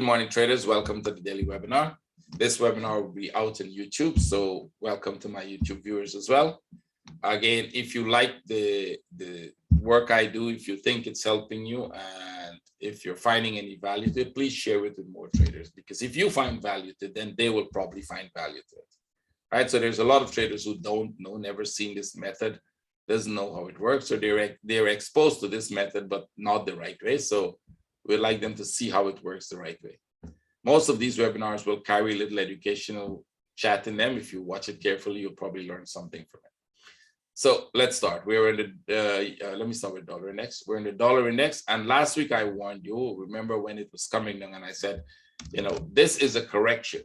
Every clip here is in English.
morning, traders. Welcome to the daily webinar. This webinar will be out on YouTube, so welcome to my YouTube viewers as well. Again, if you like the work I do, if you think it's helping you, and if you're finding any value to it, please share it with more traders, because if you find value to it, then they will probably find value to it. Right? So there's a lot of traders who don't know, never seen this method, doesn't know how it works, or they're exposed to this method, but not the right way. So we'd like them to see how it works the right way. Most of these webinars will carry a little educational chat in them. If you watch it carefully, you'll probably learn something from it. So let's start. We're in the, let me start with dollar index. We're in the dollar index. And last week I warned you, remember when it was coming down, and I said, this is a correction.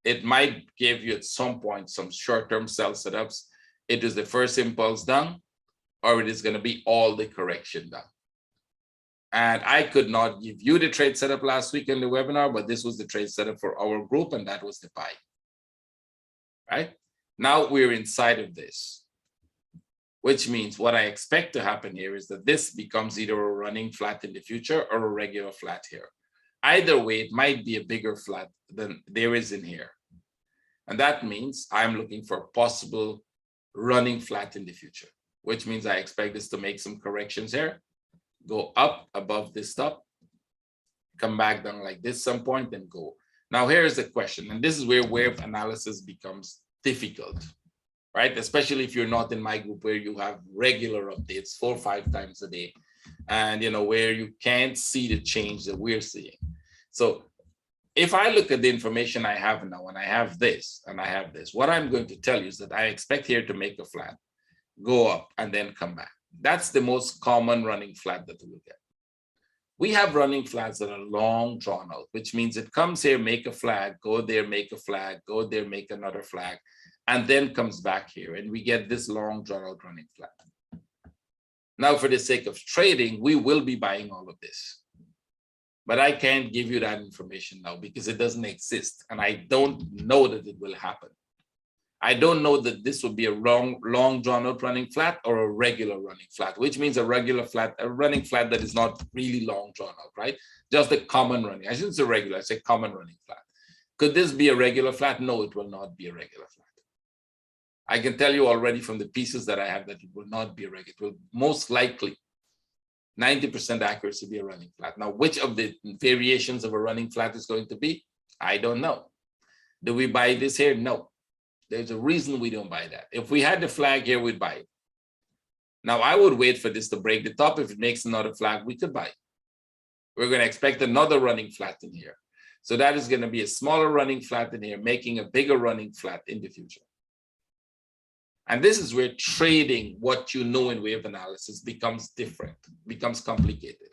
It might give you at some point some short-term sell setups. It is the first impulse down, or it is going to be all the correction down. And I could not give you the trade setup last week in the webinar, but this was the trade setup for our group, and that was the buy. Right? Now we're inside of this, which means what I expect to happen here is that this becomes either a running flat in the future or a regular flat here. Either way, it might be a bigger flat than there is in here. And that means I'm looking for a possible running flat in the future, which means I expect this to make some corrections here, go up above this top, come back down like this some point, then go. Now here's the question, and this is where wave analysis becomes difficult, right? Especially if you're not in my group, where you have regular updates 4 or 5 times a day, and where you can't see the change that we're seeing. So if I look at the information I have now, and I have this and I have this, what I'm going to tell you is that I expect here to make a flat, go up, and then come back. That's the most common running flat that we get. We have running flats that are long drawn out, which means it comes here, make a flag, go there, make a flag, go there, make another flag, and then comes back here, and we get this long drawn out running flat. Now, for the sake of trading, we will be buying all of this, but I can't give you that information now because it doesn't exist, and I don't know that it will happen. I don't know that this will be a long drawn out running flat or a regular running flat, which means a regular flat, a running flat that is not really long drawn out, right? Just a common running. I shouldn't say regular, I say common running flat. Could this be a regular flat? No, it will not be a regular flat. I can tell you already from the pieces that I have that it will not be a regular. It will most likely 90% accuracy be a running flat. Now, which of the variations of a running flat is going to be? I don't know. Do we buy this here? No. There's a reason we don't buy that. If we had the flag here, we'd buy it. Now, I would wait for this to break the top. If it makes another flag, we could buy it. We're going to expect another running flat in here. So that is going to be a smaller running flat in here, making a bigger running flat in the future. And this is where trading what you know in wave analysis becomes different, becomes complicated.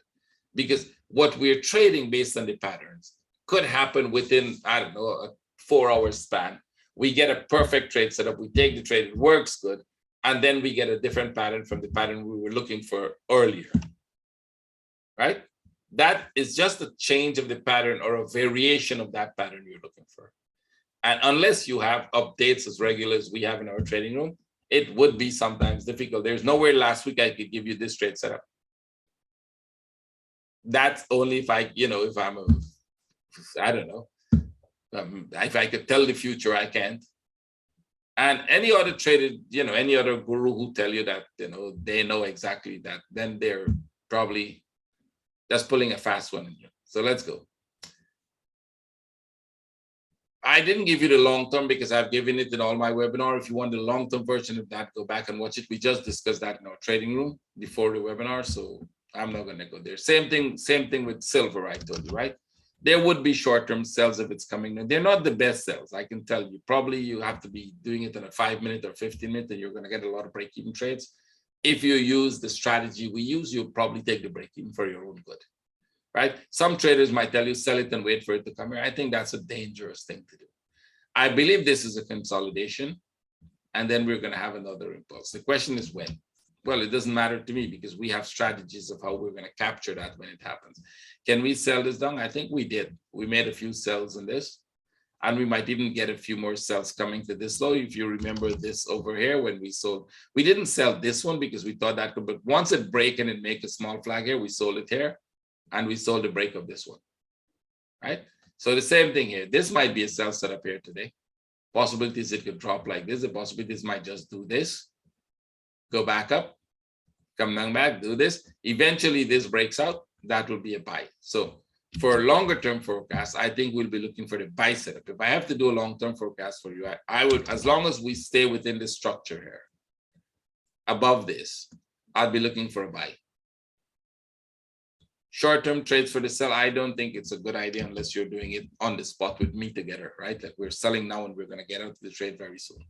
Because what we're trading based on the patterns could happen within, I don't know, a 4-hour span. We get a perfect trade setup, we take the trade, it works good, and then we get a different pattern from the pattern we were looking for earlier, right? That is just a change of the pattern or a variation of that pattern you're looking for. And unless you have updates as regular as we have in our trading room, it would be sometimes difficult. There's nowhere last week I could give you this trade setup. That's only if I, if I'm I don't know. If I could tell the future, I can't. And any other trader, any other guru who tell you that, they know exactly that, then they're probably just pulling a fast one in here. So let's go. I didn't give you the long term because I've given it in all my webinar. If you want the long term version of that, go back and watch it. We just discussed that in our trading room before the webinar, so I'm not going to go there. Same thing with silver, I told you, right? There would be short-term sells if it's coming in. They're not the best sells, I can tell you. Probably you have to be doing it in a 5-minute or 15-minute, and you're going to get a lot of break-even trades. If you use the strategy we use, you'll probably take the break-even for your own good, right? Some traders might tell you, sell it and wait for it to come here. I think that's a dangerous thing to do. I believe this is a consolidation, and then we're going to have another impulse. The question is when. Well, it doesn't matter to me because we have strategies of how we're going to capture that when it happens. Can we sell this down? I think we did. We made a few sells in this, and we might even get a few more sells coming to this low. If you remember this over here when we sold, we didn't sell this one because we thought that could, but once it break and it make a small flag here, we sold it here, and we sold the break of this one, right? So the same thing here. This might be a sell setup here today. Possibilities it could drop like this. The possibilities might just do this, go back up, come down back, do this. Eventually this breaks out. That will be a buy. So for a longer term forecast, I think we'll be looking for the buy setup. If I have to do a long-term forecast for you, I would, as long as we stay within this structure here, above this, I'll be looking for a buy. Short-term trades for the sell, I don't think it's a good idea unless you're doing it on the spot with me together, right? Like we're selling now and we're going to get out of the trade very soon.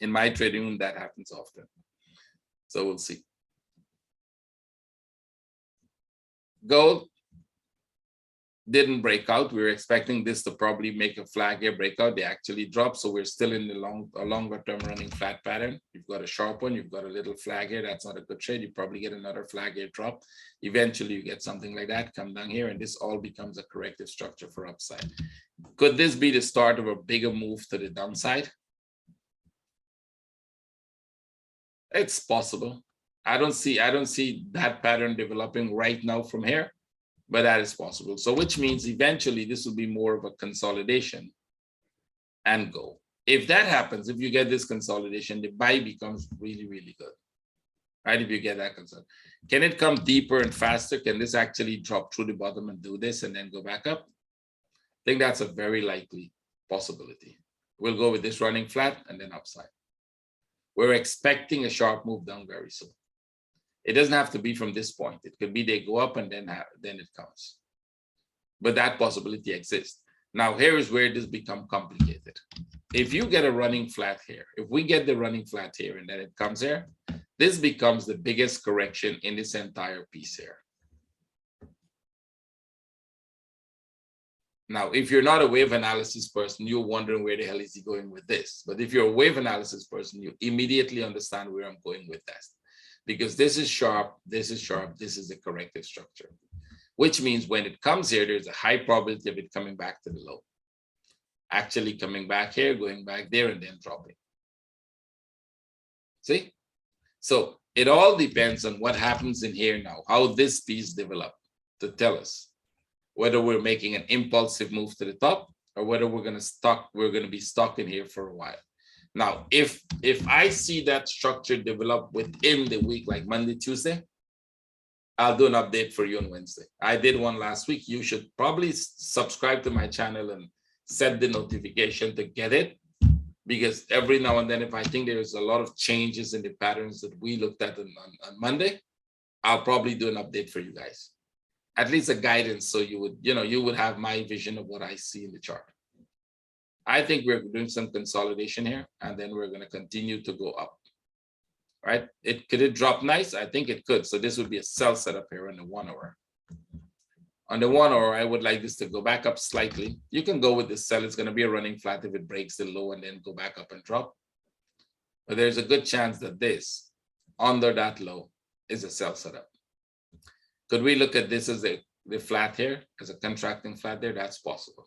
In my trading room, that happens often. So we'll see. Gold didn't break out. We were expecting this to probably make a flag here breakout. They actually dropped. So we're still in the longer term running flat pattern. You've got a sharp one. You've got a little flag here. That's not a good trade. You probably get another flag here drop. Eventually you get something like that, come down here, and this all becomes a corrective structure for upside. Could this be the start of a bigger move to the downside? It's possible. I don't see that pattern developing right now from here, but that is possible. So which means eventually this will be more of a consolidation and go. If that happens, if you get this consolidation, the buy becomes really, really good, right? If you get that consolidation, can it come deeper and faster? Can this actually drop through the bottom and do this and then go back up? I think that's a very likely possibility. We'll go with this running flat and then upside. We're expecting a sharp move down very soon. It doesn't have to be from this point. It could be they go up and then it comes. But that possibility exists. Now, here is where this becomes complicated. If you get a running flat here, if we get the running flat here and then it comes here, this becomes the biggest correction in this entire piece here. Now, if you're not a wave analysis person, you're wondering where the hell is he going with this. But if you're a wave analysis person, you immediately understand where I'm going with that. Because this is sharp, this is sharp, this is the corrective structure. Which means when it comes here, there's a high probability of it coming back to the low. Actually coming back here, going back there, and then dropping. See? So it all depends on what happens in here now, how this piece develops to tell us whether we're making an impulsive move to the top or whether we're going to be stuck in here for a while. Now, if I see that structure develop within the week, like Monday, Tuesday, I'll do an update for you on Wednesday. I did one last week. You should probably subscribe to my channel and set the notification to get it, because every now and then, if I think there's a lot of changes in the patterns that we looked at on Monday, I'll probably do an update for you guys. At least a guidance, so you would have my vision of what I see in the chart. I think we're doing some consolidation here, and then we're going to continue to go up, right? Could it drop nice? I think it could. So this would be a sell setup here on the 1 hour. On the 1 hour, I would like this to go back up slightly. You can go with this sell. It's going to be a running flat if it breaks the low and then go back up and drop. But there's a good chance that this, under that low, is a sell setup. Could we look at this as the flat here, as a contracting flat there? That's possible.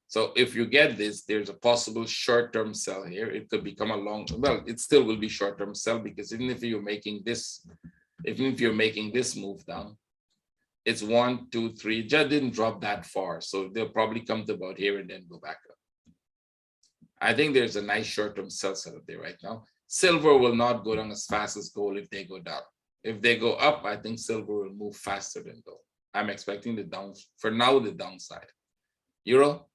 So if you get this, there's a possible short-term sell here. It could become a long, well, it still will be short-term sell, because even if you're making this move down, it's 1, 2, 3, it just didn't drop that far. So they'll probably come to about here and then go back up. I think there's a nice short-term sell setup there right now. Silver will not go down as fast as gold if they go down. If they go up, I think silver will move faster than gold. I'm expecting the downside. Euro.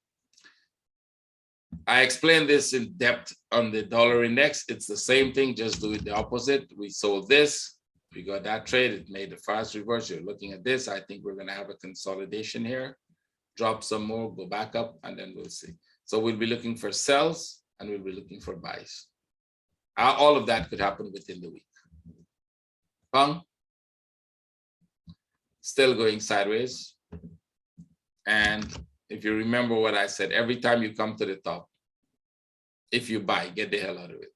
I explained this in depth on the dollar index. It's the same thing, just do it the opposite. We sold this, we got that trade, it made the fast reverse. You're looking at this. I think we're going to have a consolidation here, drop some more, go back up, and then we'll see. So we'll be looking for sells and we'll be looking for buys. All of that could happen within the week. Pong, still going sideways. And if you remember what I said, every time you come to the top, if you buy, get the hell out of it.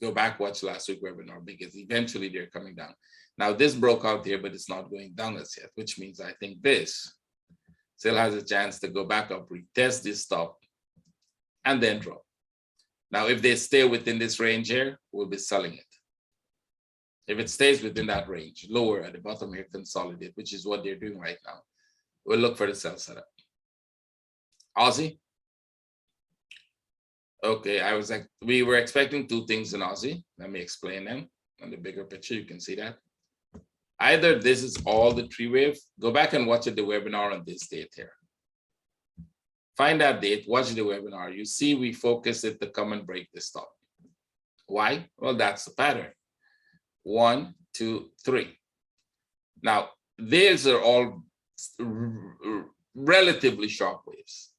Go back, watch last week's webinar, because eventually they're coming down. Now this broke out here, but it's not going down as yet, which means I think this still has a chance to go back up, retest this top, and then drop. Now, if they stay within this range here, we'll be selling it. If it stays within that range, lower at the bottom here, consolidate, which is what they're doing right now. we'll look for the sell setup. Aussie. Okay, we were expecting two things in Aussie. Let me explain them. On the bigger picture, you can see that. Either this is all the three wave. Go back and watch the webinar on this date here. Find that date, watch the webinar. You see we focus it to come and break this top. Why? Well, that's the pattern. 1, 2, 3. Now, these are all relatively sharp waves.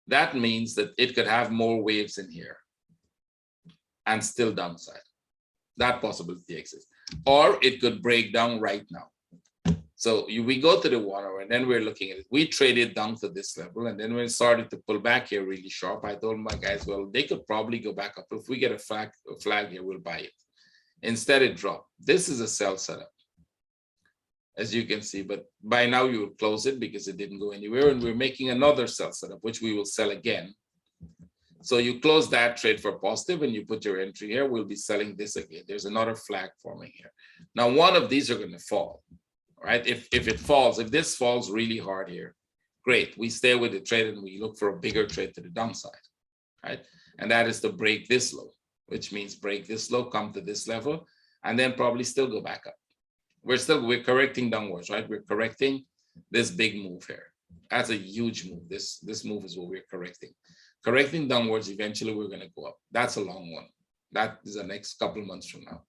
That means that it could have more waves in here and still downside. That possibility exists. Or it could break down right now. So we go to the 1 hour and then we're looking at it. We traded down to this level and then when it started to pull back here really sharp, I told my guys, well, they could probably go back up. If we get a flag here, we'll buy it. Instead, it dropped. This is a sell setup, as you can see, but by now you will close it because it didn't go anywhere and we're making another sell setup, which we will sell again. So you close that trade for positive and you put your entry here. We'll be selling this again. There's another flag forming here. Now, one of these are going to fall, right? If it falls, if this falls really hard here, great. We stay with the trade and we look for a bigger trade to the downside, right? And that is to break this low, which means break this low, come to this level, and then probably still go back up. We're correcting downwards, right? We're correcting this big move here. That's a huge move. This move is what we're correcting. Correcting downwards, eventually we're going to go up. That's a long one. That is the next couple of months from now.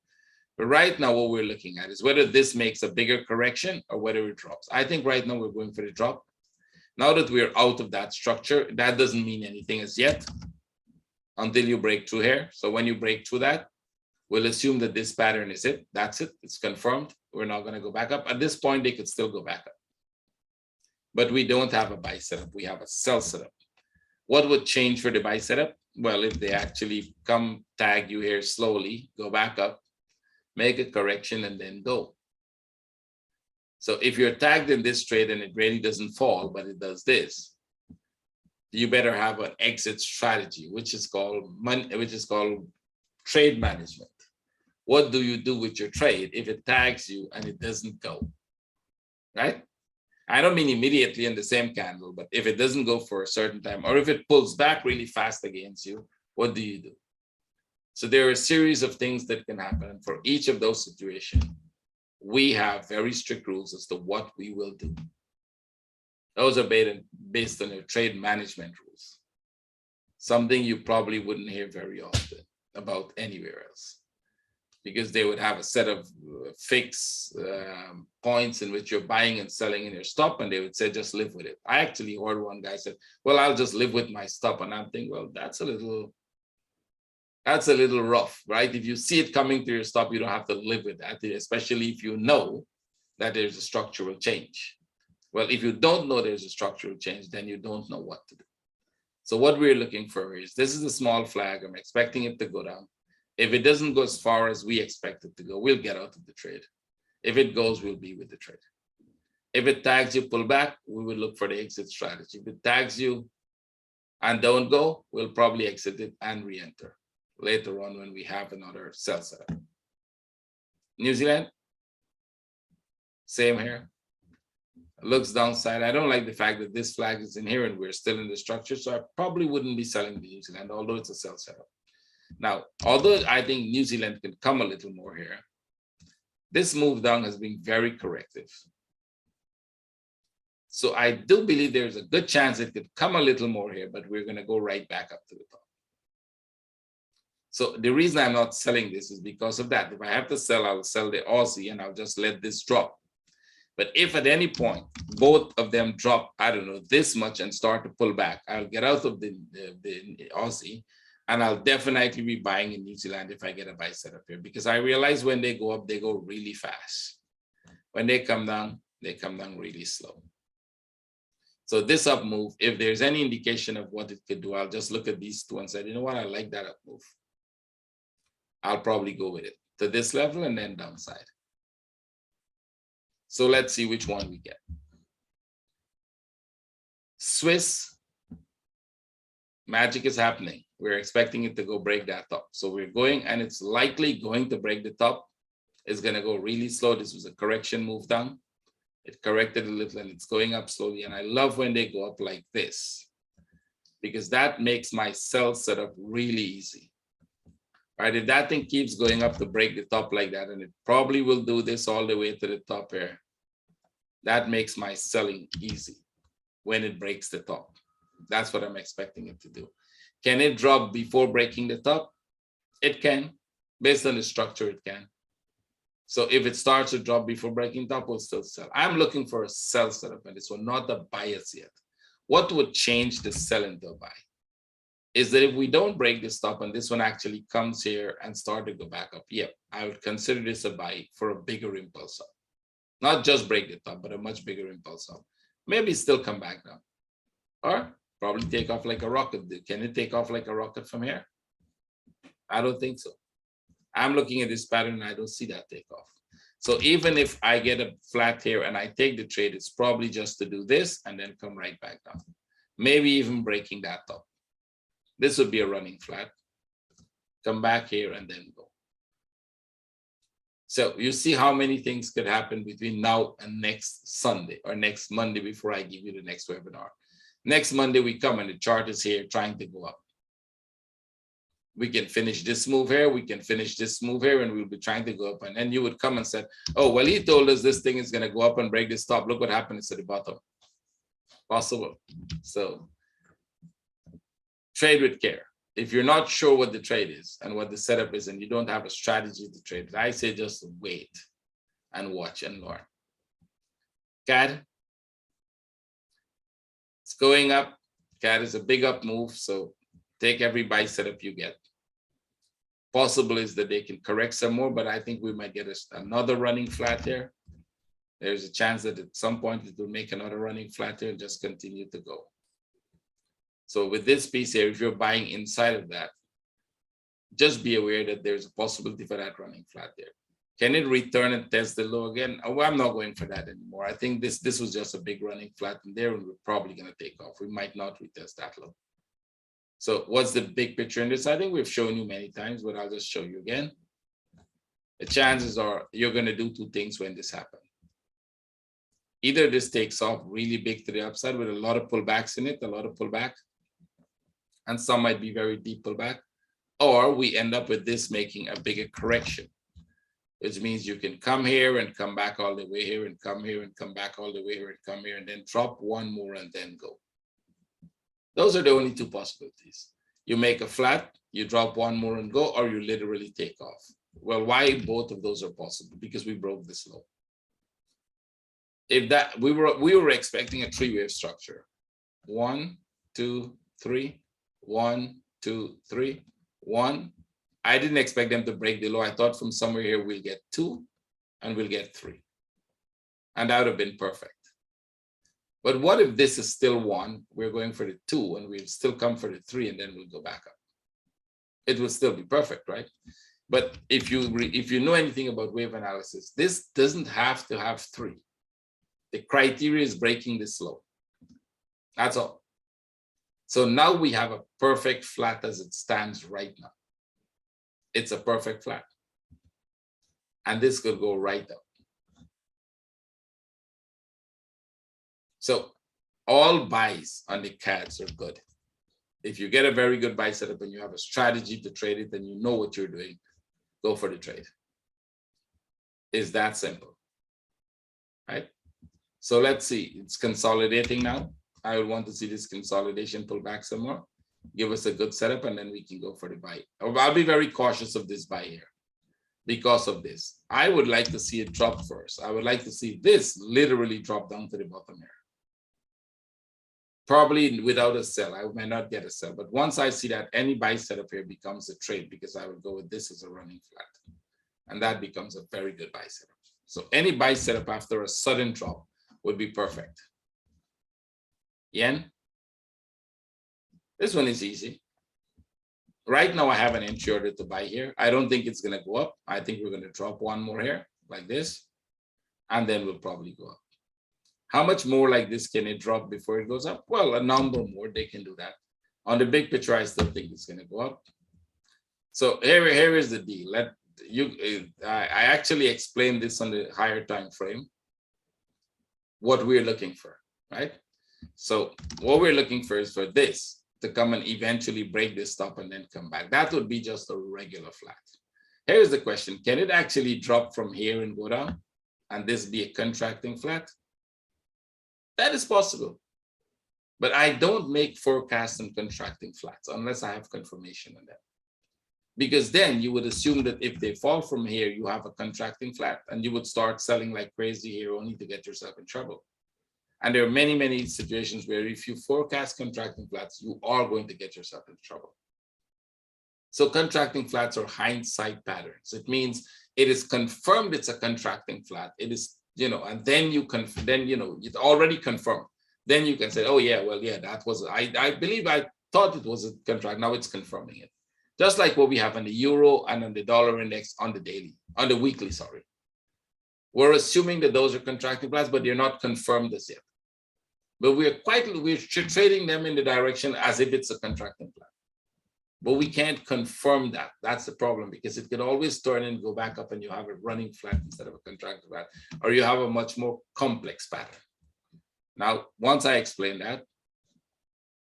But right now, what we're looking at is whether this makes a bigger correction or whether it drops. I think right now we're going for the drop. Now that we're out of that structure, that doesn't mean anything as yet until you break through here. So when you break through that, we'll assume that this pattern is it. That's it. It's confirmed. We're not going to go back up. At this point, they could still go back up. But we don't have a buy setup. We have a sell setup. What would change for the buy setup? Well, if they actually come tag you here slowly, go back up, make a correction, and then go. So if you're tagged in this trade and it really doesn't fall, but it does this, you better have an exit strategy, which is called trade management. What do you do with your trade if it tags you and it doesn't go, right? I don't mean immediately in the same candle, but if it doesn't go for a certain time, or if it pulls back really fast against you, what do you do? So there are a series of things that can happen. And for each of those situations, we have very strict rules as to what we will do. Those are based on your trade management rules. Something you probably wouldn't hear very often about anywhere else, because they would have a set of fixed points in which you're buying and selling in your stop, and they would say, just live with it. I actually heard one guy said, well, I'll just live with my stop. And I'm thinking, well, that's a little rough, right? If you see it coming to your stop, you don't have to live with that, especially if you know that there's a structural change. Well, if you don't know there's a structural change, then you don't know what to do. So what we're looking for is, this is a small flag. I'm expecting it to go down. If it doesn't go as far as we expect it to go, we'll get out of the trade. If it goes, we'll be with the trade. If it tags you, pull back, we will look for the exit strategy. If it tags you and don't go, we'll probably exit it and re-enter later on when we have another sell setup. New Zealand, same here. Looks downside. I don't like the fact that this flag is in here and we're still in the structure, so I probably wouldn't be selling the New Zealand, although it's a sell setup. Now, although I think New Zealand can come a little more here, this move down has been very corrective. So I do believe there's a good chance it could come a little more here, but we're going to go right back up to the top. So the reason I'm not selling this is because of that. If I have to sell, I'll sell the Aussie and I'll just let this drop. But if at any point both of them drop, I don't know, this much and start to pull back, I'll get out of the Aussie. And I'll definitely be buying in New Zealand if I get a buy setup here, because I realize when they go up, they go really fast. When they come down really slow. So this up move, if there's any indication of what it could do, I'll just look at these two and say, you know what, I like that up move. I'll probably go with it to this level and then downside. So let's see which one we get. Swiss, magic is happening. We're expecting it to go break that top. So we're going, and it's likely going to break the top. It's going to go really slow. This was a correction move down. It corrected a little and it's going up slowly. And I love when they go up like this, because that makes my sell setup really easy. Right? If that thing keeps going up to break the top like that, and it probably will do this all the way to the top here, that makes my selling easy when it breaks the top. That's what I'm expecting it to do. Can it drop before breaking the top? It can. Based on the structure, it can. So if it starts to drop before breaking top, we'll still sell. I'm looking for a sell setup and this one, not the bias yet. What would change the sell into a buy is that if we don't break this top and this one actually comes here and start to go back up, yeah, I would consider this a buy for a bigger impulse up. Not just break the top, but a much bigger impulse up. Maybe still come back down. Or probably take off like a rocket. Can it take off like a rocket from here? I don't think so. I'm looking at this pattern and I don't see that takeoff. So even if I get a flat here and I take the trade, it's probably just to do this and then come right back down. Maybe even breaking that top. This would be a running flat. Come back here and then go. So you see how many things could happen between now and next Sunday or next Monday before I give you the next webinar. Next Monday we come and the chart is here trying to go up. We can finish this move here, we can finish this move here, and we'll be trying to go up. And then you would come and say, oh, well, he told us this thing is going to go up and break this top. Look what happened to the bottom. Possible. So trade with care. If you're not sure what the trade is and what the setup is, and you don't have a strategy to trade, I say just wait and watch and learn. CAD, it's going up. CAD is a big up move, so take every buy setup you get. Possible is that they can correct some more, but I think we might get another running flat here. There's a chance that at some point it will make another running flat here and just continue to go. So with this piece here, if you're buying inside of that, just be aware that there's a possibility for that running flat there. Can it return and test the low again? Oh, I'm not going for that anymore. I think this was just a big running flat in there and we're probably going to take off. We might not retest that low. So what's the big picture in this? I think we've shown you many times, but I'll just show you again. The chances are you're going to do two things when this happens. Either this takes off really big to the upside with a lot of pullbacks in it, a lot of pullback, and some might be very deep pullback, or we end up with this making a bigger correction, which means you can come here and come back all the way here and come here and come back all the way here and come here and then drop one more and then go. Those are the only two possibilities. You make a flat, you drop one more and go, or you literally take off. Well, why both of those are possible? Because we broke this low. If that we were expecting a three-wave structure. 1, 2, 3, 1, 2, 3, 1. I didn't expect them to break the low. I thought from somewhere here we'll get 2 and we'll get 3. And that would have been perfect. But what if this is still 1? We're going for the 2 and we'll still come for the 3 and then we'll go back up. It will still be perfect, right? But if you know anything about wave analysis, this doesn't have to have 3. The criteria is breaking this low. That's all. So now we have a perfect flat as it stands right now. It's a perfect flat. And this could go right up. So all buys on the CADs are good. If you get a very good buy setup and you have a strategy to trade it and you know what you're doing, go for the trade. It's that simple, right? So let's see, it's consolidating now. I would want to see this consolidation pull back some more, give us a good setup, and then we can go for the buy. I'll be very cautious of this buy here because of this. I would like to see it drop first. I would like to see this literally drop down to the bottom here. Probably without a sell. I might not get a sell, but once I see that, any buy setup here becomes a trade because I would go with this as a running flat. And that becomes a very good buy setup. So any buy setup after a sudden drop would be perfect. Yen. This one is easy. Right now I have an entry order to buy here. I don't think it's going to go up. I think we're going to drop one more here like this. And then we'll probably go up. How much more like this can it drop before it goes up? Well, a number more, they can do that. On the big picture, I still think it's going to go up. So here is the deal. I actually explained this on the higher time frame. what we're looking for, right? So what we're looking for is for this to come and eventually break this stop and then come back. That would be just a regular flat. Here's the question. Can it actually drop from here and go down and this be a contracting flat? That is possible. But I don't make forecasts and contracting flats unless I have confirmation on that. Because then you would assume that if they fall from here, you have a contracting flat and you would start selling like crazy here only to get yourself in trouble. And there are many, many situations where if you forecast contracting flats, you are going to get yourself in trouble. So contracting flats are hindsight patterns. It means it is confirmed it's a contracting flat. It is, and then it's already confirmed. Then you can say, oh yeah, well, yeah, that was, I believe I thought it was a contract. Now it's confirming it. Just like what we have on the euro and on the dollar index on the weekly, sorry. We're assuming that those are contracting flats, but they're not confirmed as yet. But we're trading them in the direction as if it's a contracting flat. But we can't confirm that. That's the problem, because it could always turn and go back up and you have a running flat instead of a contracting flat, or you have a much more complex pattern. Now, once I explained that,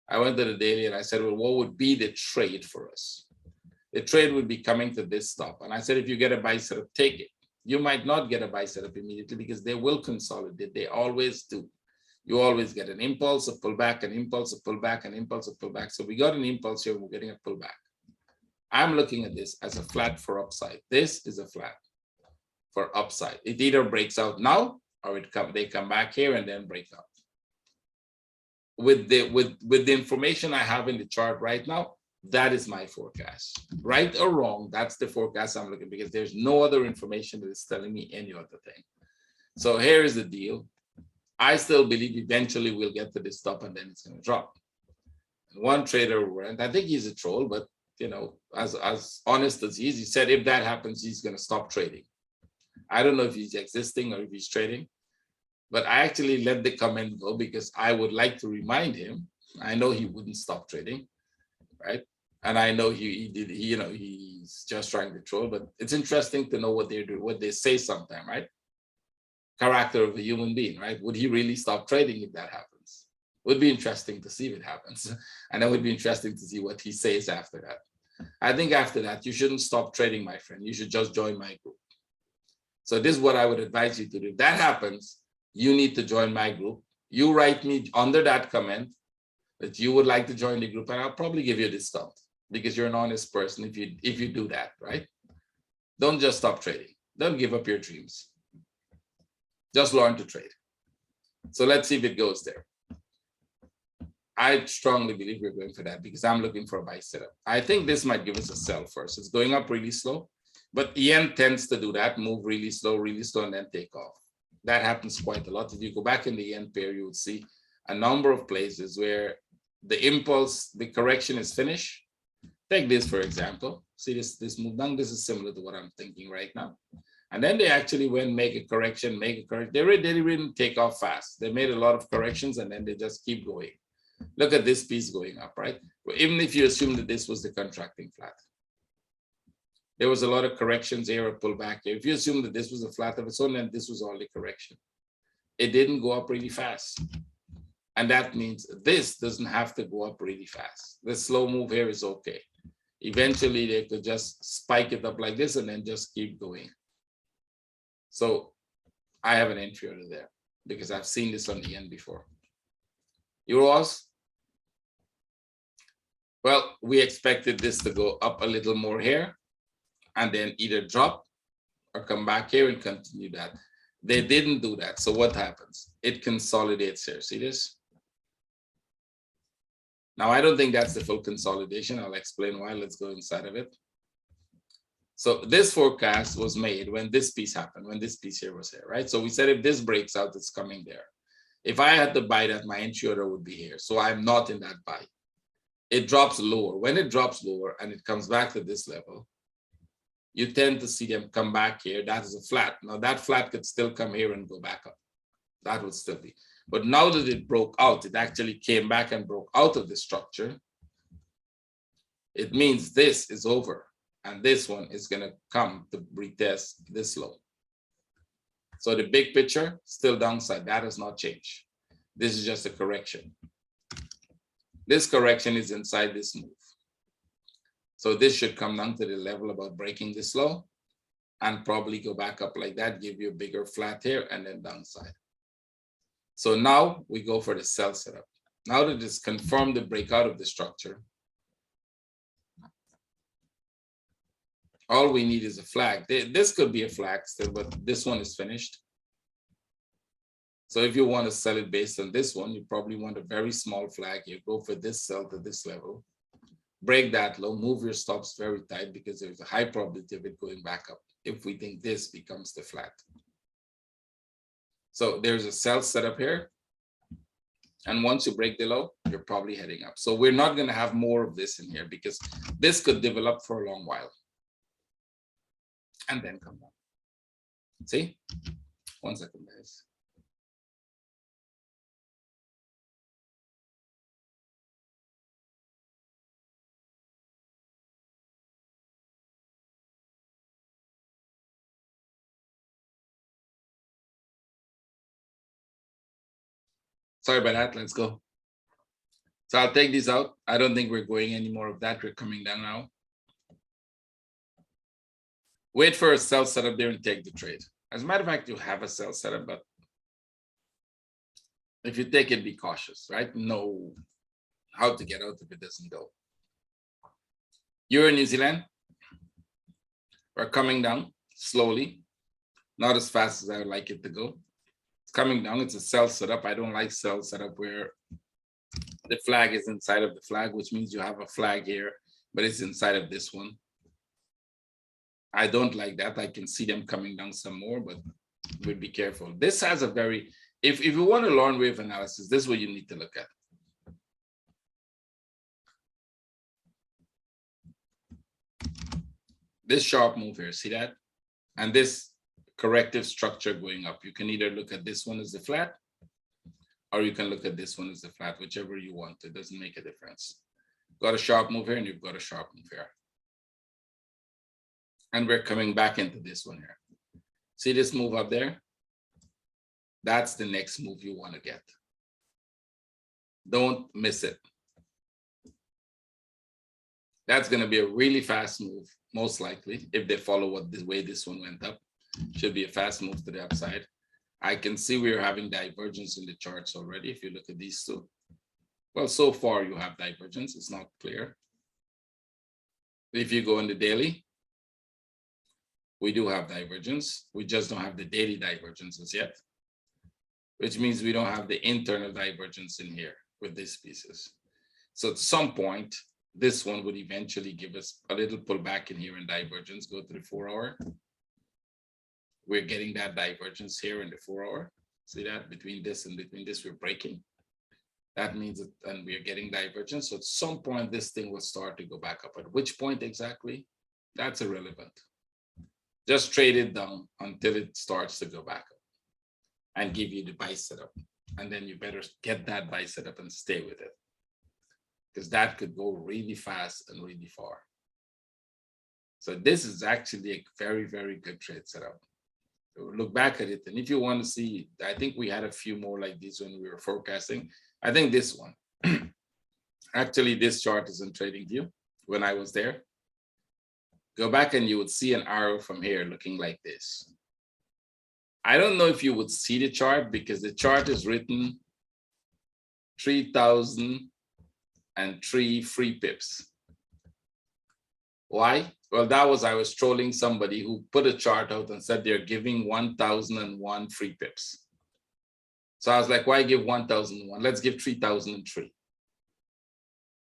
I went to the daily and I said, well, what would be the trade for us? The trade would be coming to this stop. And I said, if you get a buy setup, take it. You might not get a buy setup immediately because they will consolidate. They always do. You always get an impulse, a pullback, an impulse, a pullback, an impulse, a pullback. So we got an impulse here, we're getting a pullback. I'm looking at this as a flat for upside. This is a flat for upside. It either breaks out now or they come back here and then break out. With the information I have in the chart right now, that is my forecast. Right or wrong, that's the forecast I'm looking, because there's no other information that is telling me any other thing. So here is the deal. I still believe eventually we'll get to this stop and then it's going to drop. And one trader, and I think he's a troll, but as honest as he is, he said if that happens, he's going to stop trading. I don't know if he's existing or if he's trading, but I actually let the comment go because I would like to remind him. I know he wouldn't stop trading, right? And I know he's just trying to troll, but it's interesting to know what they do, what they say sometime, right? Character of a human being, right? Would he really stop trading if that happens? Would be interesting to see if it happens. And it would be interesting to see what he says after that. I think after that, you shouldn't stop trading, my friend. You should just join my group. So this is what I would advise you to do. If that happens, you need to join my group. You write me under that comment that you would like to join the group, and I'll probably give you a discount because you're an honest person if you do that, right? Don't just stop trading. Don't give up your dreams. Just learn to trade. So let's see if it goes there. I strongly believe we're going for that because I'm looking for a buy setup. I think this might give us a sell first. It's going up really slow, but yen tends to do that, move really slow, and then take off. That happens quite a lot. If you go back in the yen pair, you would see a number of places where the impulse, the correction is finished. Take this, for example. See this move down. This is similar to what I'm thinking right now. And then they actually went make a correction. They didn't take off fast. They made a lot of corrections and then they just keep going. Look at this piece going up, right? Even if you assume that this was the contracting flat. There was a lot of corrections here, a pullback here. If you assume that this was a flat of its own, then this was all the correction. It didn't go up really fast. And that means this doesn't have to go up really fast. The slow move here is okay. Eventually, they could just spike it up like this and then just keep going. So I have an entry order there because I've seen this on the yen before. Euros. Well, we expected this to go up a little more here and then either drop or come back here and continue that. They didn't do that. So what happens? It consolidates here. See this? Now, I don't think that's the full consolidation. I'll explain why. Let's go inside of it. So this forecast was made when this piece happened, when this piece here was here, right? So we said if this breaks out, it's coming there. If I had to buy that, my entry order would be here. So I'm not in that buy. It drops lower. When it drops lower and it comes back to this level, you tend to see them come back here. That is a flat. Now that flat could still come here and go back up. That would still be. But now that it broke out, it actually came back and broke out of the structure. It means this is over. And this one is going to come to retest this low. So the big picture, still downside. That has not changed. This is just a correction. This correction is inside this move. So this should come down to the level about breaking this low and probably go back up like that, give you a bigger flat here and then downside. So now we go for the sell setup. Now that it's confirmed the breakout of the structure, all we need is a flag. This could be a flag still, but this one is finished. So if you want to sell it based on this one, you probably want a very small flag. You go for this sell to this level, break that low, move your stops very tight because there's a high probability of it going back up if we think this becomes the flat. So there's a sell setup here. And once you break the low, you're probably heading up. So we're not going to have more of this in here because this could develop for a long while and then come down. See? 1 second, guys. Sorry about that. Let's go. So I'll take these out. I don't think we're going any more of that. We're coming down now. Wait for a sell setup there and take the trade. As a matter of fact, you have a sell setup, but if you take it, be cautious, right? Know how to get out if it doesn't go. Euro New Zealand. We're coming down slowly, not as fast as I would like it to go. Coming down, it's a sell setup. I don't like sell setup where the flag is inside of the flag, which means you have a flag here, but it's inside of this one. I don't like that. I can see them coming down some more, but we'll be careful. This has a very, if you want to learn wave analysis, this is what you need to look at. This sharp move here, see that? And this corrective structure going up. You can either look at this one as the flat, or you can look at this one as the flat, whichever you want. It doesn't make a difference. Got a sharp move here and you've got a sharp move here. And we're coming back into this one here. See this move up there? That's the next move you want to get. Don't miss it. That's going to be a really fast move, most likely, if they follow what the way this one went up. Should be a fast move to the upside. I can see we're having divergence in the charts already. If you look at these two, well, so far you have divergence. It's not clear. If you go in the daily, we do have divergence. We just don't have the daily divergences yet, which means we don't have the internal divergence in here with these pieces. So at some point, this one would eventually give us a little pullback in here in divergence. Go to the 4 hour. We're getting that divergence here in the 4 hour. See that between this and between this, we're breaking. That means that, and we're getting divergence. So at some point, this thing will start to go back up. At which point exactly? That's irrelevant. Just trade it down until it starts to go back up and give you the buy setup. And then you better get that buy setup and stay with it, because that could go really fast and really far. So this is actually a very, very good trade setup. Look back at it, and if you want to see, I think we had a few more like these when we were forecasting. I think this one, actually this chart is in trading view when I was there. Go back and you would see an arrow from here looking like this. I don't know if you would see the chart because the chart is written 3,003 free pips. Why? Well, that was, I was trolling somebody who put a chart out and said they're giving 1,001 free pips. So I was like, why give 1,001? Let's give 3,003.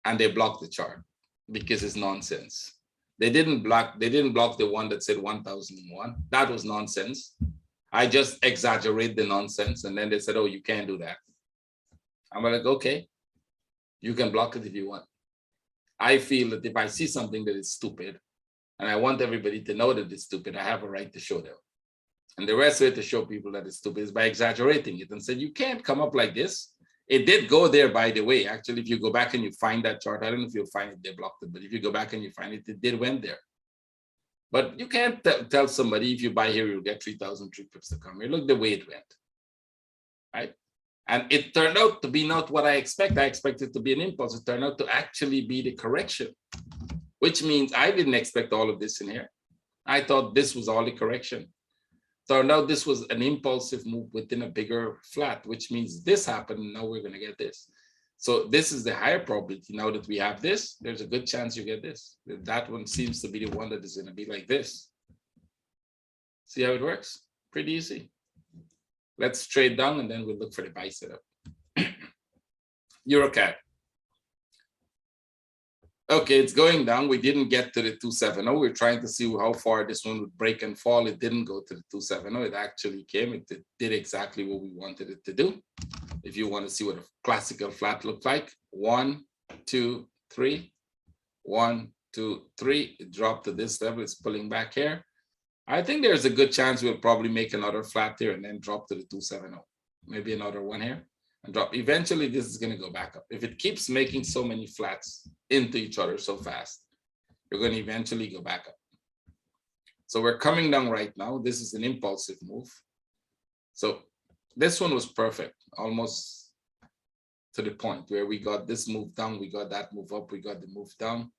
And they blocked the chart because it's nonsense. They didn't block the one that said 1,001. That was nonsense. I just exaggerate the nonsense. And then they said, oh, you can't do that. I'm like, okay, you can block it if you want. I feel that if I see something that is stupid, and I want everybody to know that it's stupid, I have a right to show them. And the rest way to show people that it's stupid is by exaggerating it and say, you can't come up like this. It did go there, by the way. Actually, if you go back and you find that chart, I don't know if you'll find it, they blocked it, but if you go back and you find it, it did went there. But you can't tell somebody if you buy here, you'll get 3,003 pips to come here. Look the way it went, right? And it turned out to be not what I expect. I expected it to be an impulse. It turned out to actually be the correction, which means I didn't expect all of this in here. I thought this was all the correction. Turned out this was an impulsive move within a bigger flat, which means this happened. Now we're going to get this. So this is the higher probability. Now that we have this, there's a good chance you get this. That one seems to be the one that is going to be like this. See how it works? Pretty easy. Let's trade down and then we'll look for the buy setup. EuroCAD. Okay, it's going down. We didn't get to the 270. We're trying to see how far this one would break and fall. It didn't go to the 270. It actually came. It did exactly what we wanted it to do. If you want to see what a classical flat looked like, 1, 2, 3, 1, 2, 3. It dropped to this level. It's pulling back here. I think there's a good chance we'll probably make another flat here and then drop to the 270. Maybe another one here and drop. Eventually, this is going to go back up. If it keeps making so many flats into each other so fast, you're going to eventually go back up. So we're coming down right now. This is an impulsive move. So this one was perfect, almost to the point where we got this move down, we got that move up, we got the move down.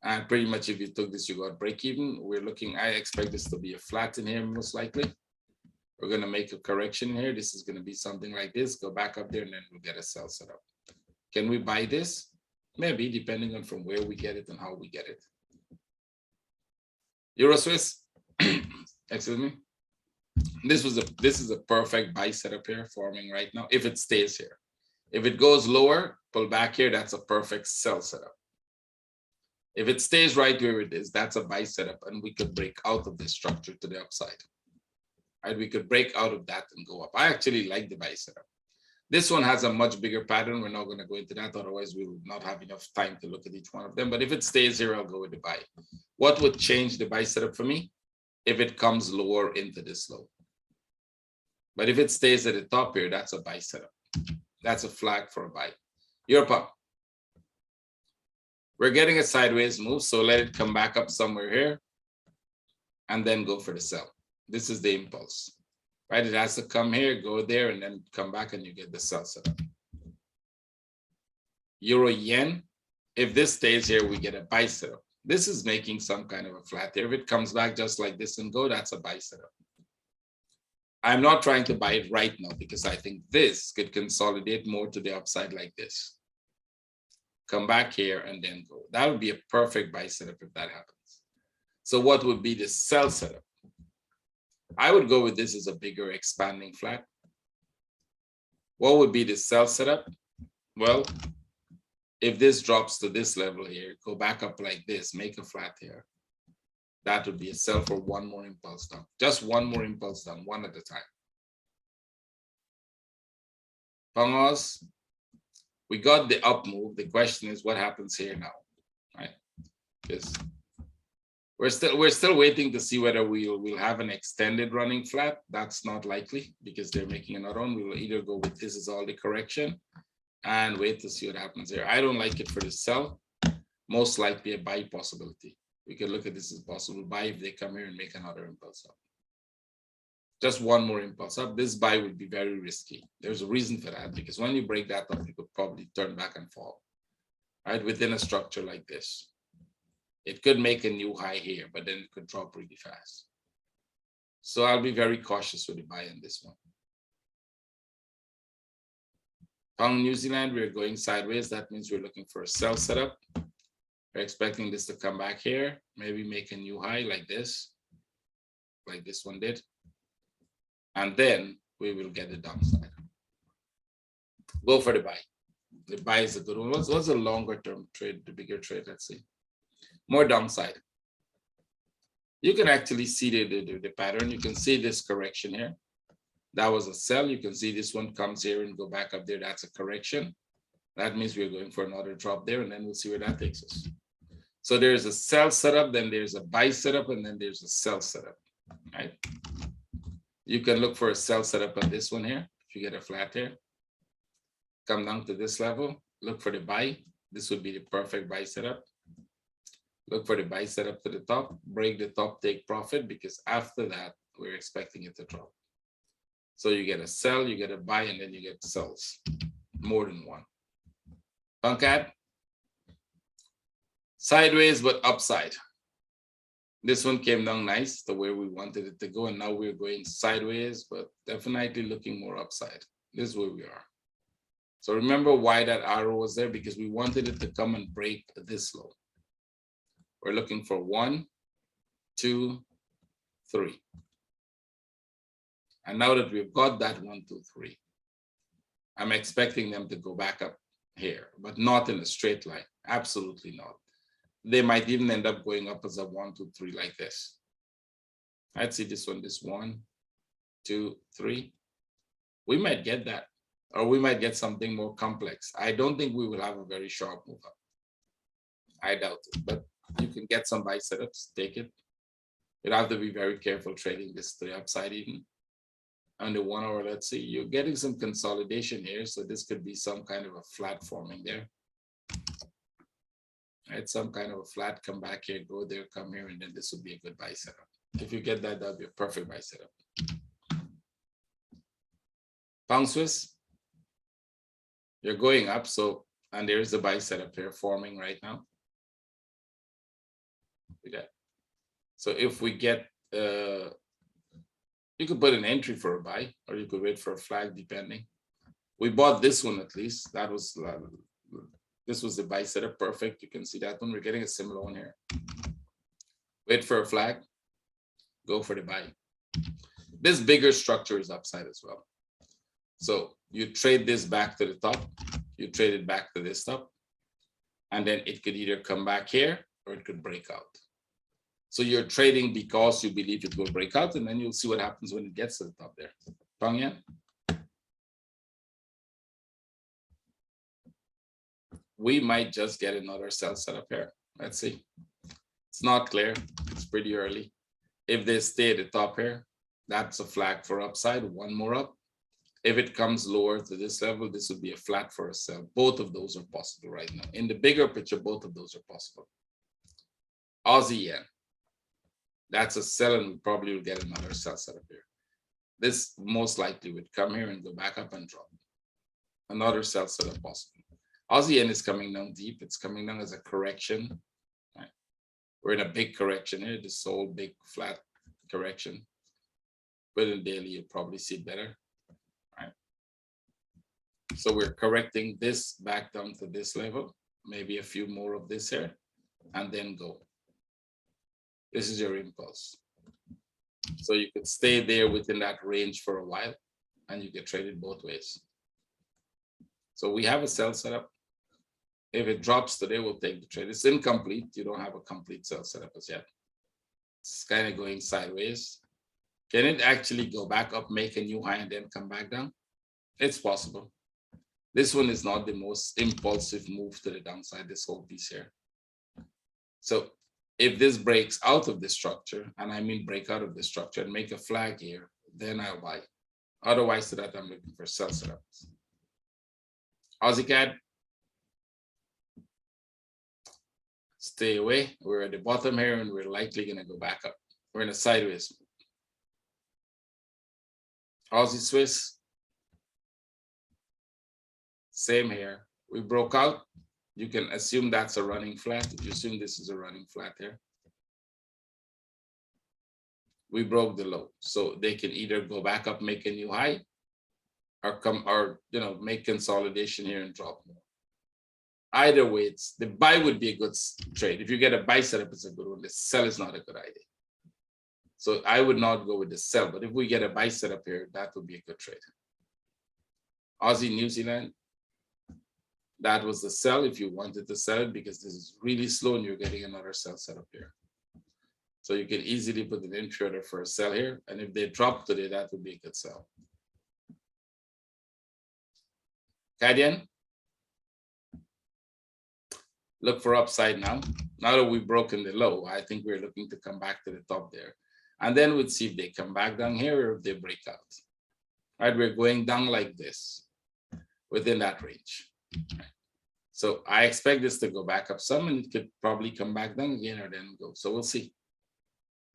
And pretty much if you took this, you got break even. We're looking, I expect this to be a flat in here most likely. We're going to make a correction here. This is going to be something like this, go back up there, and then we'll get a sell set up. Can we buy this? Maybe, depending on from where we get it and how we get it. Euro Swiss, excuse me. This is a perfect buy setup here forming right now. If it stays here, if it goes lower, pull back here, that's a perfect sell setup. If it stays right where it is, that's a buy setup, and we could break out of this structure to the upside. Right? We could break out of that and go up. I actually like the buy setup. This one has a much bigger pattern. We're not going to go into that. Otherwise, we will not have enough time to look at each one of them. But if it stays here, I'll go with the buy. What would change the buy setup for me? If it comes lower into this low. But if it stays at the top here, that's a buy setup. That's a flag for a buy. Europe up. We're getting a sideways move, so let it come back up somewhere here and then go for the sell. This is the impulse, right? It has to come here, go there, and then come back and you get the sell setup. Euro yen, if this stays here, we get a buy setup. This is making some kind of a flat here. If it comes back just like this and go, that's a buy setup. I'm not trying to buy it right now because I think this could consolidate more to the upside like this. Come back here and then go. That would be a perfect buy setup if that happens. So what would be the sell setup? I would go with this as a bigger expanding flat. What would be the sell setup? Well, if this drops to this level here, go back up like this, make a flat here. That would be a sell for one more impulse down. Just one more impulse down, one at a time. Pangos, we got the up move. The question is what happens here now, right? Because we're still waiting to see whether we'll have an extended running flat. That's not likely because they're making another one. We will either go with this is all the correction and wait to see what happens here. I don't like it for the sell. Most likely a buy possibility. We can look at this as possible buy if they come here and make another impulse up. Just one more impulse up. This buy would be very risky. There's a reason for that because when you break that up, it could probably turn back and fall, right? Within a structure like this. It could make a new high here, but then it could drop really fast. So I'll be very cautious with the buy on this one. Pound New Zealand, we're going sideways. That means we're looking for a sell setup. We're expecting this to come back here, maybe make a new high like this one did. And then we will get the downside. Go for the buy. The buy is a good one. What's a longer term trade, the bigger trade, let's see. More downside. You can actually see the pattern. You can see this correction here. That was a sell. You can see this one comes here and go back up there. That's a correction. That means we're going for another drop there, and then we'll see where that takes us. So there's a sell setup, then there's a buy setup, and then there's a sell setup, right? You can look for a sell setup on this one here. If you get a flat here, come down to this level, look for the buy. This would be the perfect buy setup. Look for the buy setup to the top, break the top, take profit, because after that, we're expecting it to drop. So you get a sell, you get a buy, and then you get sells, more than one. Cat, sideways, but upside. This one came down nice, the way we wanted it to go, and now we're going sideways, but definitely looking more upside. This is where we are. So remember why that arrow was there, because we wanted it to come and break this low. We're looking for 1, 2, 3. And now that we've got that 1, 2, 3, I'm expecting them to go back up here, but not in a straight line. Absolutely not. They might even end up going up as a 1, 2, 3 like this. I'd see this one, this 1, 2, 3. We might get that, or we might get something more complex. I don't think we will have a very sharp move up. I doubt it, but you can get some buy setups, take it. You'll have to be very careful trading this to the upside even. On the 1 hour, let's see, you're getting some consolidation here. So this could be some kind of a flat forming there. Right, some kind of a flat, come back here, go there, come here, and then this would be a good buy setup. If you get that, that'd be a perfect buy setup. Pound Swiss, you're going up, so, and there's the buy setup here forming right now. So if we get, you could put an entry for a buy, or you could wait for a flag, depending. We bought this one at least. That was, this was the buy setup, perfect. You can see that one. We're getting a similar one here. Wait for a flag, go for the buy. This bigger structure is upside as well. So you trade this back to the top, you trade it back to this top, and then it could either come back here or it could break out. So you're trading because you believe it will break out, and then you'll see what happens when it gets to the top there. Pang Yen? We might just get another sell setup here. Let's see. It's not clear. It's pretty early. If they stay at the top here, that's a flag for upside, one more up. If it comes lower to this level, this would be a flat for a sell. Both of those are possible right now. In the bigger picture, both of those are possible. Aussie yen. That's a sell, and we probably will get another sell setup here. This most likely would come here and go back up and drop. Another sell setup possible. Aussie yen is coming down deep. It's coming down as a correction. Right. We're in a big correction here. This whole big flat correction. But in daily, you'll probably see it better. Right. So we're correcting this back down to this level. Maybe a few more of this here, and then go. This is your impulse. So you could stay there within that range for a while, and you get traded both ways. So we have a sell setup. If it drops today, we'll take the trade. It's incomplete. You don't have a complete sell setup as yet. It's kind of going sideways. Can it actually go back up, make a new high, and then come back down? It's possible. This one is not the most impulsive move to the downside, this whole piece here. So if this breaks out of the structure, and I mean break out of the structure and make a flag here, then I'll buy. Otherwise, to that, I'm looking for sell setups. Aussie CAD, stay away. We're at the bottom here, and we're likely going to go back up. We're in a sideways move. Aussie Swiss, same here. We broke out. You can assume that's a running flat. If you assume this is a running flat here, we broke the low. So they can either go back up, make a new high, or come, or make consolidation here and drop more. Either way, it's the buy would be a good trade. If you get a buy setup, it's a good one. The sell is not a good idea. So I would not go with the sell, but if we get a buy setup here, that would be a good trade. Aussie, New Zealand, that was the sell if you wanted to sell it, because this is really slow and you're getting another sell setup here. So you can easily put an entry order for a sell here. And if they drop today, that would be a good sell. Canadian, look for upside now. Now that we've broken the low, I think we're looking to come back to the top there. And then we'll see if they come back down here or if they break out. All right, we're going down like this within that range. Right. So I expect this to go back up some, and it could probably come back down again or then go. So we'll see.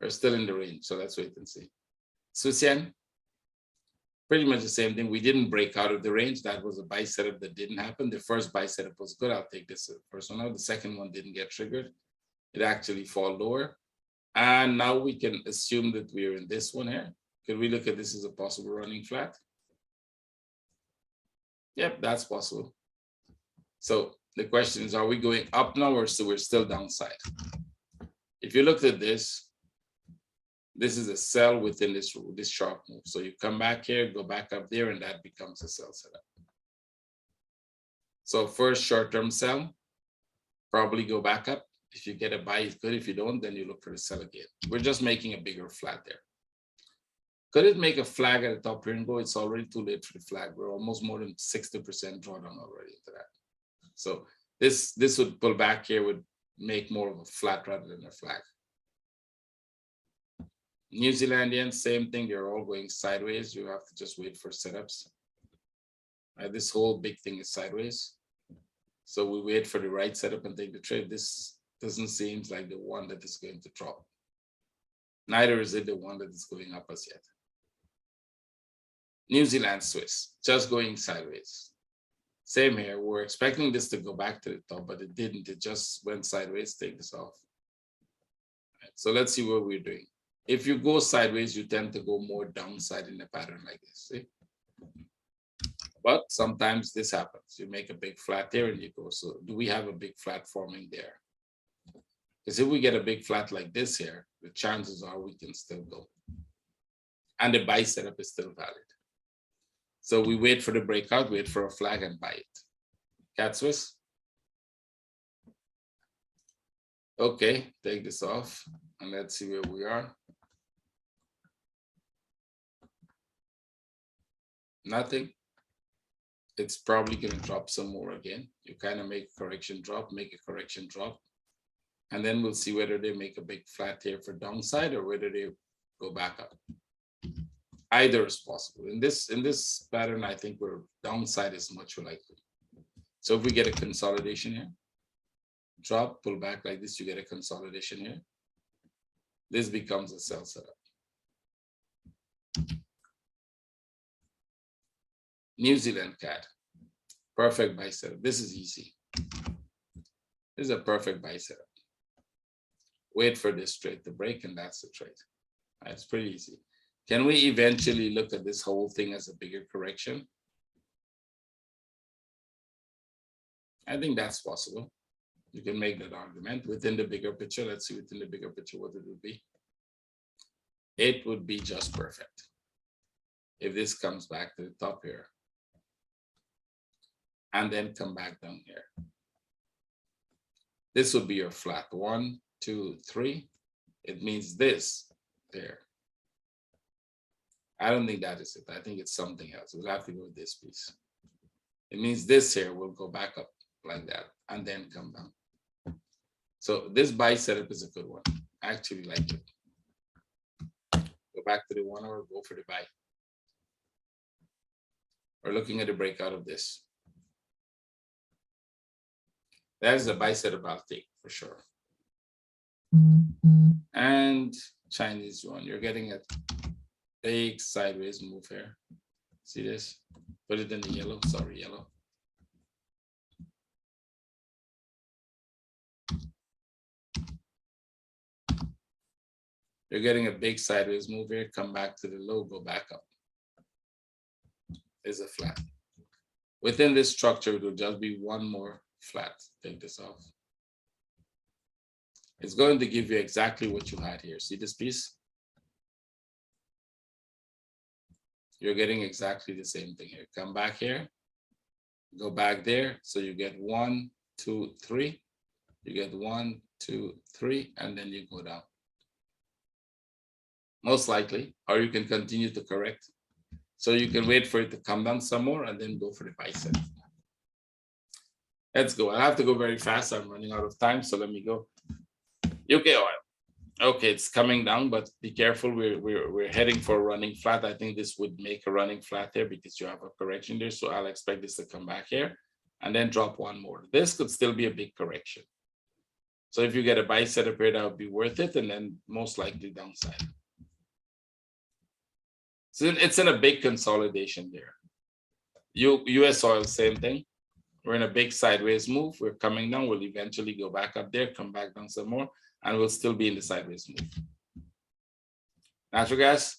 We're still in the range, so let's wait and see. Swiss yen, pretty much the same thing. We didn't break out of the range. That was a buy setup that didn't happen. The first buy setup was good. I'll take this first one out. The second one didn't get triggered. It actually fall lower. And now we can assume that we're in this one here. Could we look at this as a possible running flat? Yep, that's possible. So the question is, are we going up now, or so we're still downside? If you looked at this, this is a sell within this sharp move. So you come back here, go back up there, and that becomes a sell setup. So first short-term sell, probably go back up. If you get a buy, it's good. If you don't, then you look for the sell again. We're just making a bigger flat there. Could it make a flag at the top here and go? It's already too late for the flag. We're almost more than 60% drawdown already into that. So this would pull back here, would make more of a flat rather than a flag. New Zealand yen, same thing. They're all going sideways. You have to just wait for setups. This whole big thing is sideways. So we wait for the right setup and take the trade. This doesn't seem like the one that is going to drop. Neither is it the one that is going up as yet. New Zealand Swiss, just going sideways. Same here. We're expecting this to go back to the top, but it didn't. It just went sideways. Take this off. Right, so let's see what we're doing. If you go sideways, you tend to go more downside in a pattern like this. See? But sometimes this happens. You make a big flat there and you go. So do we have a big flat forming there? Because if we get a big flat like this here, the chances are we can still go. And the buy setup is still valid. So we wait for the breakout, wait for a flag and buy it. Cat Swiss. Okay, take this off and let's see where we are. Nothing. It's probably going to drop some more again. You kind of make a correction drop, make a correction drop. And then we'll see whether they make a big flat here for downside or whether they go back up. Either is possible. In this pattern, I think we're downside is much likely. So if we get a consolidation here, drop, pull back like this, you get a consolidation here. This becomes a sell setup. New Zealand CAD, perfect buy setup. This is easy. This is a perfect buy setup. Wait for this trade to break, and that's the trade. It's pretty easy. Can we eventually look at this whole thing as a bigger correction? I think that's possible. You can make that argument within the bigger picture. Let's see within the bigger picture what it would be. It would be just perfect if this comes back to the top here and then come back down here. This would be your flat. 1, 2, 3. It means this there. I don't think that is it. I think it's something else. We'll have to go with this piece. It means this here will go back up like that and then come down. So this buy setup is a good one. I actually like it. Go back to the 1 hour, go for the buy. We're looking at the breakout of this. That is a buy setup I'll take for sure. And Chinese yuan, you're getting a big sideways move here. See this? Put it in the yellow. Sorry, yellow. You're getting a big sideways move here. Come back to the low, go back up. There's a flat. Within this structure, it will just be one more flat. Take this off. It's going to give you exactly what you had here. See this piece? You're getting exactly the same thing here. Come back here, go back there. So you get 1, 2, 3. You get 1, 2, 3, and then you go down. Most likely, or you can continue to correct. So you can wait for it to come down some more and then go for the bicep. Let's go. I have to go very fast. I'm running out of time, so let me go. UK oil. Okay, it's coming down, but be careful. We're heading for a running flat. I think this would make a running flat there because you have a correction there. So I'll expect this to come back here and then drop one more. This could still be a big correction. So if you get a buy setup here, that would be worth it, and then most likely downside. So it's in a big consolidation there. US oil, same thing. We're in a big sideways move. We're coming down. We'll eventually go back up there, come back down some more, and we'll still be in the sideways move. Natural gas.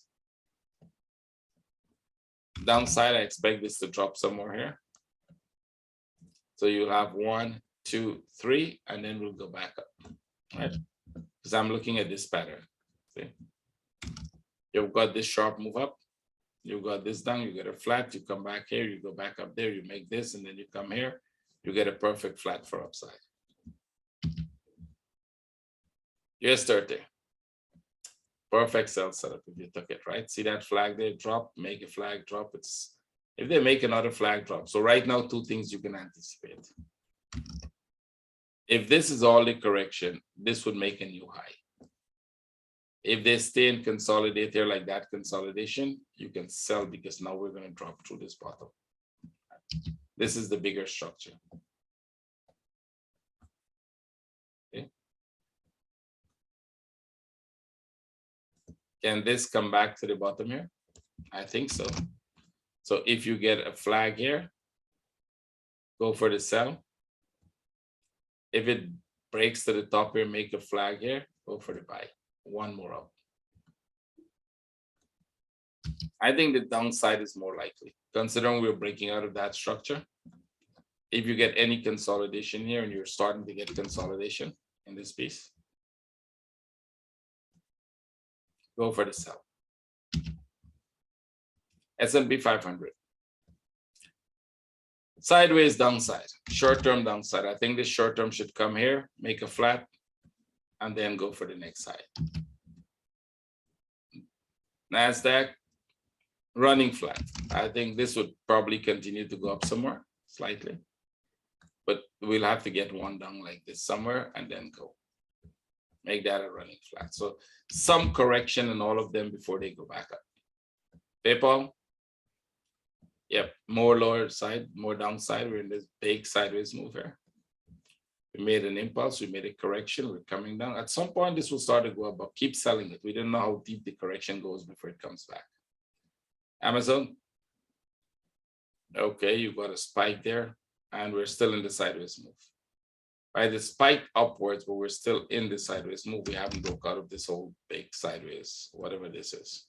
Downside, I expect this to drop somewhere here. So you'll have 1, 2, 3, and then we'll go back up, right? Because I'm looking at this pattern. See? You've got this sharp move up. You've got this down, you get a flat, you come back here, you go back up there, you make this, and then you come here, you get a perfect flat for upside. US 30. Perfect sell setup if you took it, right? See that flag there, drop, make a flag drop. It's if they make another flag drop. So right now, two things you can anticipate. If this is all the correction, this would make a new high. If they stay and consolidate here like that consolidation, you can sell because now we're going to drop through this bottom. This is the bigger structure. Okay. Can this come back to the bottom here? I think so. So if you get a flag here, go for the sell. If it breaks to the top here, make a flag here, go for the buy. One more up. I think the downside is more likely, considering we're breaking out of that structure. If you get any consolidation here and you're starting to get consolidation in this piece, go for the sell. S&P 500. Sideways downside, short-term downside. I think this short-term should come here, make a flat, and then go for the next side. NASDAQ, running flat. I think this would probably continue to go up somewhere, slightly. But we'll have to get one down like this somewhere and then go. Make that a running flat. So some correction in all of them before they go back up. PayPal. Yep, more lower side, more downside. We're in this big sideways move here. We made an impulse, we made a correction, we're coming down. At some point, this will start to go up, but keep selling it. We don't know how deep the correction goes before it comes back. Amazon. Okay, you got a spike there, and we're still in the sideways move. Right, the spike upwards, but we're still in the sideways move. We haven't broke out of this whole big sideways, whatever this is.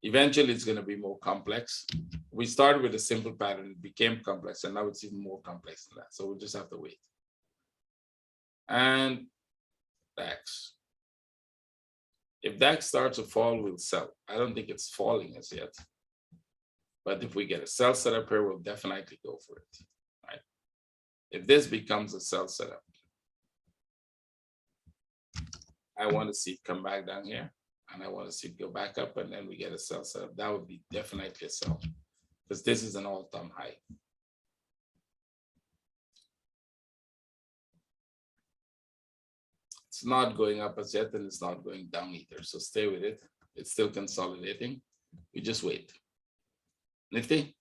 Eventually, it's going to be more complex. We started with a simple pattern, it became complex, and now it's even more complex than that. So we'll just have to wait. And DAX. If DAX starts to fall, we'll sell. I don't think it's falling as yet. But if we get a sell setup here, we'll definitely go for it. Right? If this becomes a sell setup, I want to see it come back down here. And I want to see it go back up, and then we get a sell setup. That would be definitely a sell. Because this is an all-time high. It's not going up as yet, and it's not going down either. So stay with it. It's still consolidating. We just wait. Nifty.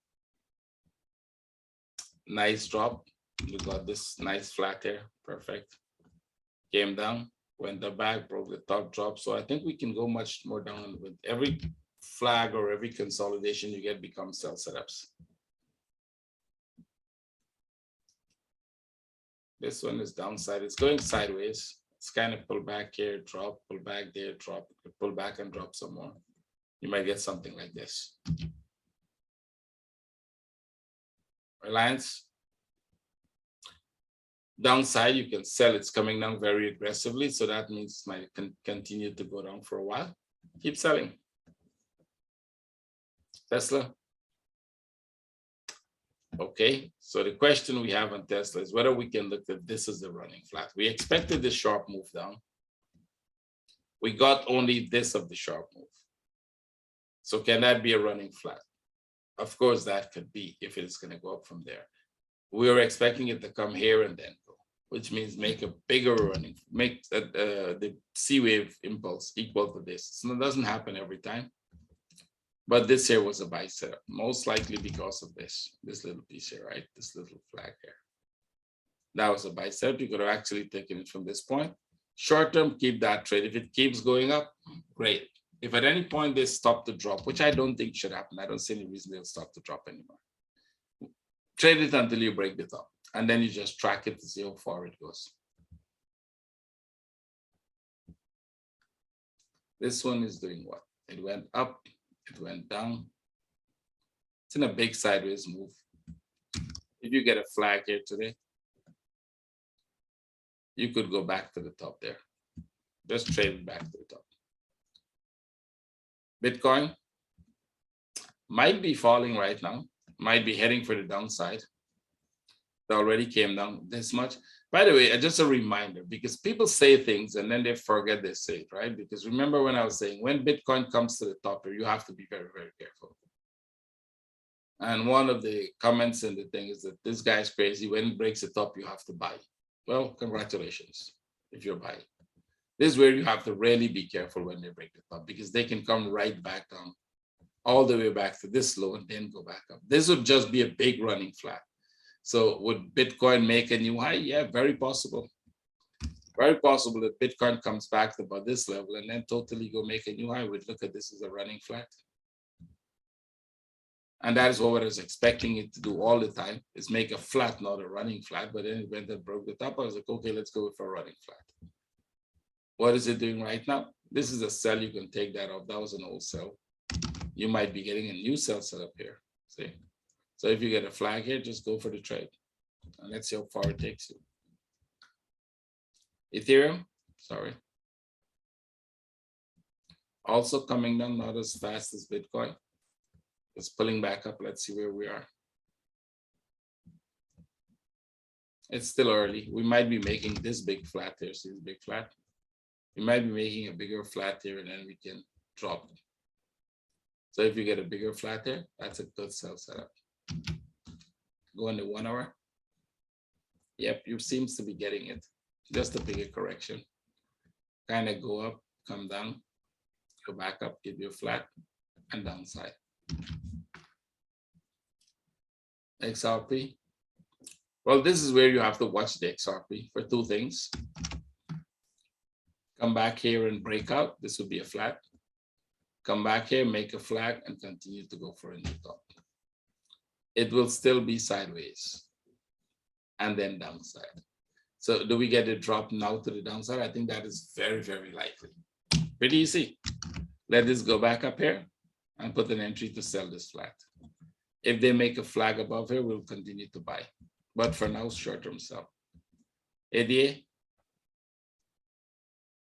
Nice drop. We got this nice flat here. Perfect. Came down, went up back, broke the top drop. So I think we can go much more down with every flag or every consolidation you get becomes sell setups. This one is downside. It's going sideways. It's kind of pull back here, drop, pull back there, drop, pull back and drop some more. You might get something like this. Reliance. Downside, you can sell. It's coming down very aggressively. So that means it might continue to go down for a while. Keep selling. Tesla. Okay, so the question we have on Tesla is whether we can look at this as the running flat. We expected this sharp move down. We got only this of the sharp move. So can that be a running flat? Of course, that could be if it's going to go up from there. We were expecting it to come here and then go, which means make a bigger running, make the C wave impulse equal to this. So it doesn't happen every time. But this here was a buy setup, most likely because of this little piece here, right? This little flag here. That was a buy setup. You could have actually taken it from this point. Short term, keep that trade. If it keeps going up, great. If at any point they stop the drop, which I don't think should happen, I don't see any reason they'll stop the drop anymore. Trade it until you break the top, and then you just track it to see how far it goes. This one is doing what? It went up, it went down. It's in a big sideways move. If you get a flag here today, you could go back to the top there. Just trade it back to the top. Bitcoin might be falling right now, might be heading for the downside. It already came down this much. By the way, just a reminder, because people say things and then they forget they say it, right? Because remember when I was saying, when Bitcoin comes to the top here, you have to be very, very careful. And one of the comments in the thing is that this guy's crazy. When it breaks the top, you have to buy. Well, congratulations if you're buying. This is where you have to really be careful when they break the top, because they can come right back down all the way back to this low and then go back up. This would just be a big running flat. So would Bitcoin make a new high? Yeah, very possible. Very possible that Bitcoin comes back to about this level and then totally go make a new high. We'd look at this as a running flat. And that is what I was expecting it to do all the time, is make a flat, not a running flat. But then it went and broke the top. I was like, okay, let's go for a running flat. What is it doing right now? This is a sell. You can take that off. That was an old sell. You might be getting a new sell set up here. See? So if you get a flag here, just go for the trade. And let's see how far it takes you. Ethereum, sorry. Also coming down, not as fast as Bitcoin. It's pulling back up. Let's see where we are. It's still early. We might be making this big flat here. See this big flat? We might be making a bigger flat here and then we can drop it. So if you get a bigger flat here, that's a good sell setup. Go on the 1 hour. Yep, you seems to be getting it. Just a bigger correction. Kind of go up, come down, go back up, give you a flat and downside. XRP. Well, this is where you have to watch the XRP for two things. Come back here and break out. This would be a flat. Come back here, make a flag, and continue to go for a new top. It will still be sideways and then downside. So do we get a drop now to the downside? I think that is very, very likely. Pretty easy. Let this go back up here and put an entry to sell this flat. If they make a flag above here, we'll continue to buy. But for now, short-term sell. ADA.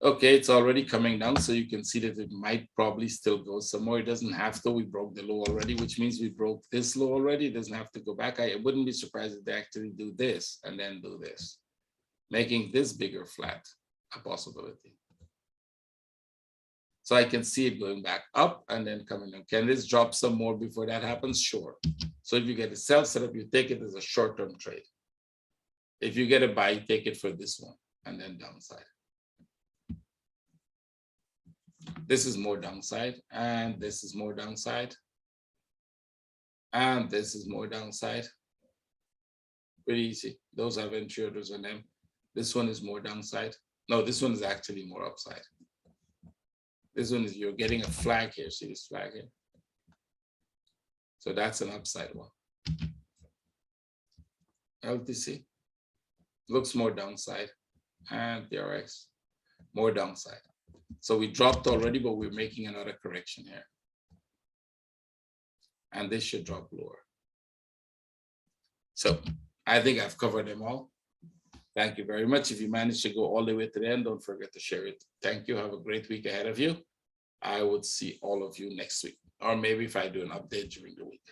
Okay, it's already coming down, so you can see that it might probably still go some more. It doesn't have to. We broke the low already, which means we broke this low already. It doesn't have to go back. I wouldn't be surprised if they actually do this and then do this, making this bigger flat a possibility. So I can see it going back up and then coming down. Can this drop some more before that happens? Sure. So if you get a sell setup, you take it as a short-term trade. If you get a buy, take it for this one and then downside. This is more downside, and this is more downside, and this is more downside. Pretty easy. Those are entry orders on them. This one is more downside. No, this one is actually more upside. This one is, you're getting a flag here. See this flag here? So that's an upside one. LTC looks more downside, and DRX more downside. So we dropped already, but we're making another correction here. And this should drop lower. So I think I've covered them all. Thank you very much. If you managed to go all the way to the end, don't forget to share it. Thank you. Have a great week ahead of you. I would see all of you next week, or maybe if I do an update during the week.